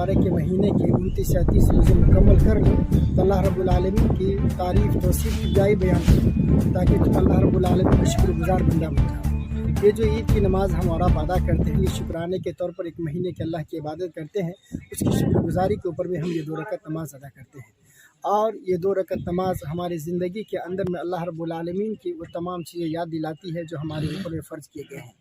मुबारक के महीने के 29 या 30 रोज़े मुकम्मल कर लो तो अल्लाह रब्बुल आलमीन की तारीफ़ तौसीफ़ जाए बयान करो ताकि तुम अल्लाह रब्बुल आलमीन का शुक्रगुज़ार बंदा बन जाओ। ये जो ईद की नमाज़ हम और आप अदा करते हैं, ये शुक्राने के तौर पर एक महीने के अल्लाह की इबादत करते हैं, उसकी शुक्रगुज़ारी के ऊपर भी हम ये 2 रकात नमाज़ अदा करते हैं। और ये 2 रकात नमाज हमारी ज़िंदगी के अंदर में अल्लाह रब्बुल आलमीन की वो तमाम चीज़ें याद दिलाती है जो हमारे ऊपर में फ़र्ज़ किए गए हैं।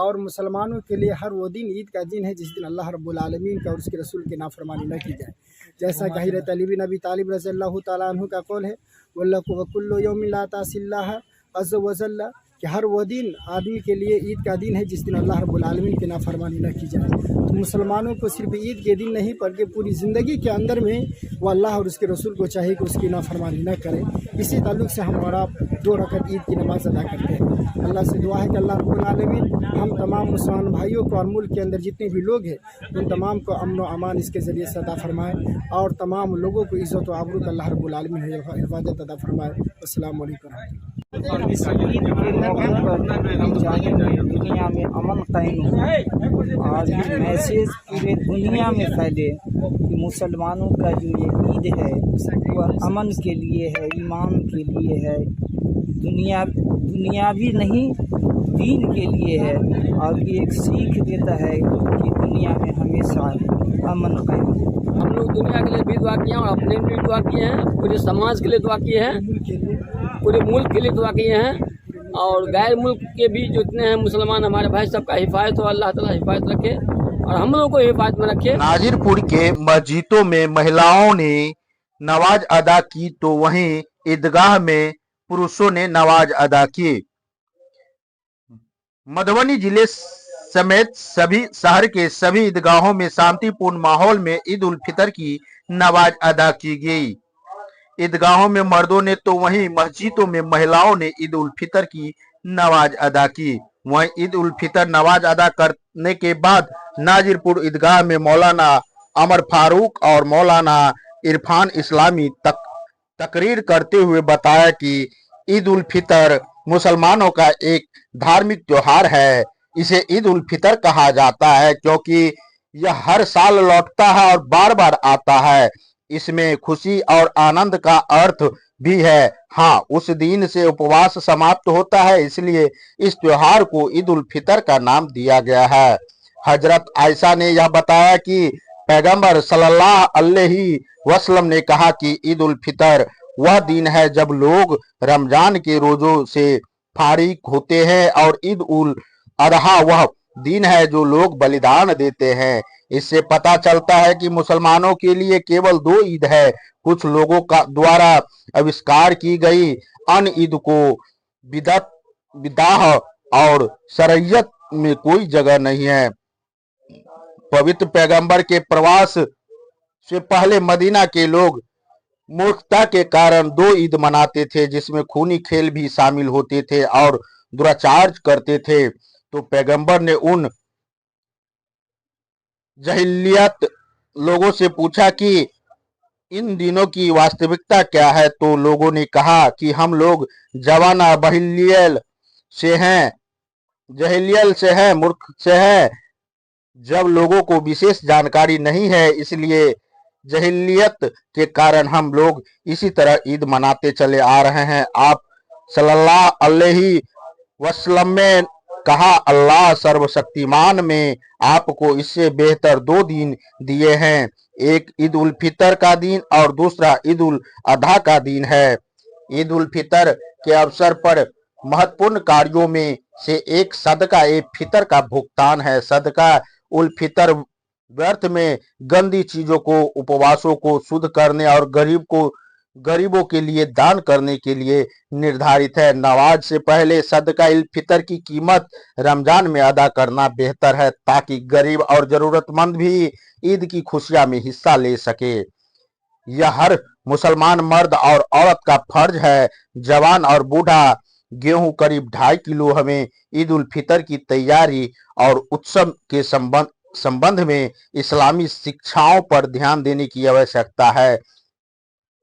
और मुसलमानों के लिए हर वो दिन ईद का दिन है जिस दिन अल्लाह रब्बुल आलमीन का और उसके रसूल की नाफरमानी न की जाए। जैसा कि हज़रत अली बिन अबी तालिब रज़ियल्लाहु तआला अन्हु का कौल है, वल्लकु वकुल्लु यौमिन ला तासिल्लाह अज़्ज़ व जल्ल, कि हर वो दिन आदमी के लिए ईद का दिन है जिस दिन अल्लाह रब्बुल आलमीन की नाफरमानी न की जाए। तो मुसलमानों को सिर्फ ईद के दिन नहीं बल्कि पूरी ज़िंदगी के अंदर में वो अल्लाह और उसके रसूल को चाहिए कि उसकी नाफरमानी न करें। इसी ताल्लुक़ से हम और आप 2 रकात ईद की नमाज़ अदा करते हैं। अल्लाह से दुआ है कि अल्लाह रब्बुल आलमीन हम तमाम मुसलमान भाइयों को और मुल्क के अंदर जितने भी लोग हैं उन तमाम को अमन व अमान इसके ज़रिए से अता फ़रमाए और तमाम लोगों को इज़्ज़त व आबरू का अल्लाह रब्बुल आलमीन हिफाज़त अता फ़रमाए। अस्सलाम वालेकुम। और इस ईद के मौके पर हम चाहेंगे दुनिया में अमन कायम हो और ये मैसेज पूरे दुनिया में फैले कि मुसलमानों का जो ये ईद है वह अमन के लिए है, ईमान के लिए है, दुनियावी नहीं दीन के लिए है। और ये एक सीख देता है कि दुनिया में हमेशा अमन कायम हो। हम लोग दुनिया के लिए भी दुआ किए हैं और अपने लिए भी दुआ किए हैं, पूरे समाज के लिए दुआ किए हैं, पूरे मुल्क के लिए दुआ किए हैं और गैर मुल्क के भी जितने हैं मुसलमान हमारे भाई सबका हिफाजत हो, अल्लाह ताला हिफाजत रखे और हम लोगों को हिफाजत में रखे। नाजिरपुर के मस्जिदों में महिलाओं ने नमाज अदा की तो वहीं ईदगाह में पुरुषों ने नमाज अदा की। मधुबनी जिले समेत सभी शहर के सभी ईदगाहों में शांतिपूर्ण माहौल में ईद उल फितर की नमाज अदा की गई। ईदगाहों में मर्दों ने तो वहीं मस्जिदों में महिलाओं ने ईद उल फितर की नमाज अदा की। वहीं ईद उल फितर नमाज अदा करने के बाद नाजिरपुर ईदगाह में मौलाना अमर फारूक और मौलाना इरफान इस्लामी तकरीर करते हुए बताया कि ईद उल फितर मुसलमानों का एक धार्मिक त्योहार है। इसे ईद उल फितर कहा जाता है क्योंकि यह हर साल लौटता है और बार बार आता है। इसमें खुशी और आनंद का अर्थ भी है। हाँ, उस दिन से उपवास समाप्त होता है, इसलिए इस त्योहार को ईद उल फितर का नाम दिया गया है। हजरत आयशा ने यह बताया कि पैगंबर सल्लल्लाहु अलैहि वसल्लम ने कहा कि ईद उल फितर वह दिन है जब लोग रमजान के रोजों से फारिग होते हैं और ईद उल अजहा वह दिन है जो लोग बलिदान देते हैं। इससे पता चलता है कि मुसलमानों के लिए केवल 2 ईद है। कुछ लोगों का द्वारा आविष्कार की गई अन्य ईद को बिदअत, बिदाह और शरीयत में कोई जगह नहीं है। पवित्र पैगंबर के प्रवास से पहले मदीना के लोग मूर्खता के कारण 2 ईद मनाते थे, जिसमें खूनी खेल भी शामिल होते थे और दुराचार करते थे। तो पैगंबर ने उन जहिलियत लोगों से पूछा कि इन दिनों की वास्तविकता क्या है। तो लोगों ने कहा कि हम लोग जवाना बहिलियल से हैं, मूर्ख से हैं। जब लोगों को विशेष जानकारी नहीं है, इसलिए जहिलियत के कारण हम लोग इसी तरह ईद मनाते चले आ रहे हैं। आप सल्लल्लाहु अलैहि वसल्लम ने कहा, अल्लाह सर्वशक्तिमान में आपको इससे बेहतर 2 दिन दिए हैं, एक ईद उल फितर का दिन और दूसरा ईद उल अजहा का दिन है। ईद उल फितर के अवसर पर महत्वपूर्ण कार्यों में से एक सदका ए फितर का भुगतान है। सदका उल फितर व्यर्थ में गंदी चीजों को, उपवासों को शुद्ध करने और गरीबों के लिए दान करने के लिए निर्धारित है। नमाज से पहले सदका इल फितर की कीमत रमजान में अदा करना बेहतर है ताकि गरीब और जरूरतमंद भी ईद की खुशियां में हिस्सा ले सके। यह हर मुसलमान मर्द और औरत का फर्ज है। जवान और बूढ़ा गेहूं करीब 2.5 किलो हमें ईद उल फितर की तैयारी और उत्सव के संबंध में इस्लामी शिक्षाओं पर ध्यान देने की आवश्यकता है।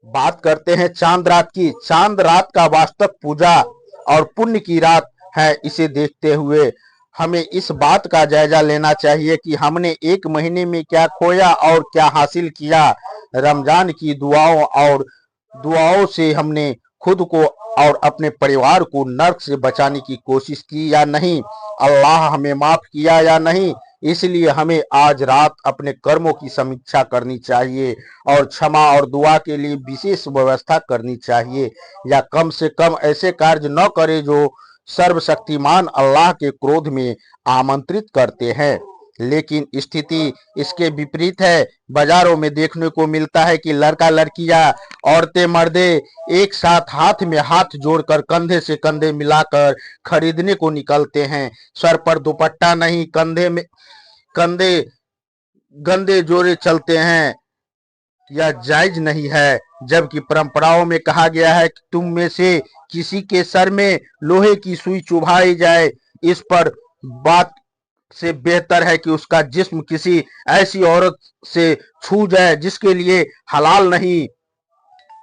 बात करते हैं चांद रात की। चांद रात का वास्तव पूजा और पुण्य की रात है। इसे देखते हुए हमें इस बात का जायजा लेना चाहिए कि हमने एक महीने में क्या खोया और क्या हासिल किया। रमजान की दुआओं से हमने खुद को और अपने परिवार को नर्क से बचाने की कोशिश की या नहीं, अल्लाह हमें माफ किया या नहीं। इसलिए हमें आज रात अपने कर्मों की समीक्षा करनी चाहिए और क्षमा और दुआ के लिए विशेष व्यवस्था करनी चाहिए, या कम से कम ऐसे कार्य न करें जो सर्वशक्तिमान अल्लाह के क्रोध में आमंत्रित करते हैं। लेकिन स्थिति इसके विपरीत है। बाजारों में देखने को मिलता है कि लड़का लड़कियां, औरतें मर्दे एक साथ हाथ में हाथ जोड़कर कंधे से कंधे मिलाकर खरीदने को निकलते हैं। सर पर दुपट्टा नहीं, कंधे गंदे जोड़े चलते हैं। यह जायज नहीं है, जबकि परंपराओं में कहा गया है कि तुम में से किसी के सर में लोहे की सुई चुभाई जाए, इस पर बात से बेहतर है कि उसका जिस्म किसी ऐसी औरत से छू जाए जिसके लिए हलाल नहीं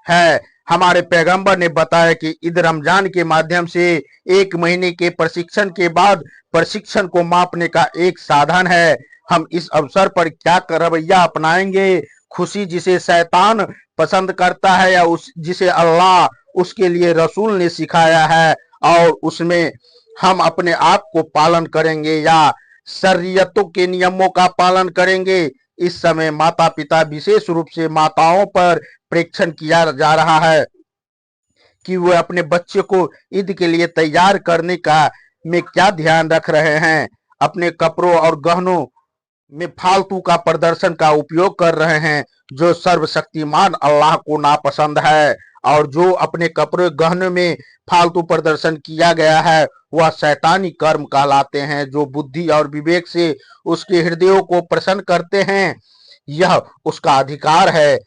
है। हमारे पैगंबर ने बताया कि ईद रमजान के माध्यम से एक महीने के प्रशिक्षण के बाद प्रशिक्षण को मापने का एक साधन है। हम इस अवसर पर क्या रवैया अपनाएंगे? खुशी जिसे शैतान पसंद करता है या जिसे अल्लाह उसके लिए रसूल ने सिखाया है और उसमें हम अपने आप को पालन करेंगे, या शरीयतों के नियमों का पालन करेंगे? इस समय माता पिता, विशेष रूप से माताओं पर परीक्षण किया जा रहा है कि वे अपने बच्चे को ईद के लिए तैयार करने का में क्या ध्यान रख रहे हैं। अपने कपड़ों और गहनों में फालतू का प्रदर्शन का उपयोग कर रहे हैं, जो सर्वशक्तिमान अल्लाह को नापसंद है। और जो अपने कपड़े गहनों में फालतू प्रदर्शन किया गया है वह शैतानी कर्म कहलाते हैं, जो बुद्धि और विवेक से उसके हृदयों को प्रसन्न करते हैं। यह उसका अधिकार है।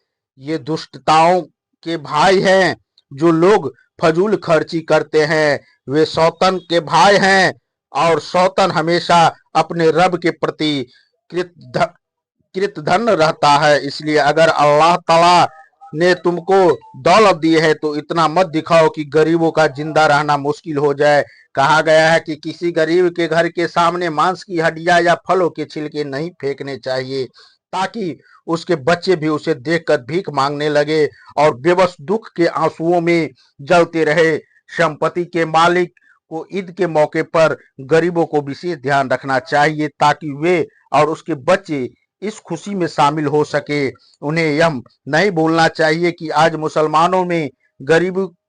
ये दुष्टताओं के भाई हैं। जो लोग फजूल खर्ची करते हैं वे शौतन के भाई हैं, और शौतन हमेशा अपने रब के प्रति कृतधन रहता है। इसलिए अगर अल्लाह ताला ने तुमको दौलत दी है तो इतना मत दिखाओ कि गरीबों का जिंदा रहना मुश्किल हो जाए। कहा गया है कि किसी गरीब के घर के सामने मांस की हड्डियां या फलों के छिलके नहीं फेंकने चाहिए, ताकि उसके बच्चे भी उसे देखकर भीख मांगने लगे और बेबस दुख के आंसुओं में जलते रहे। संपत्ति के मालिक को ईद के मौके पर गरीबों को विशेष ध्यान रखना चाहिए, ताकि वे और उसके बच्चे इस खुशी में शामिल हो सके। उन्हें यह नहीं भूलना चाहिए कि आज मुसलमानों में गरीब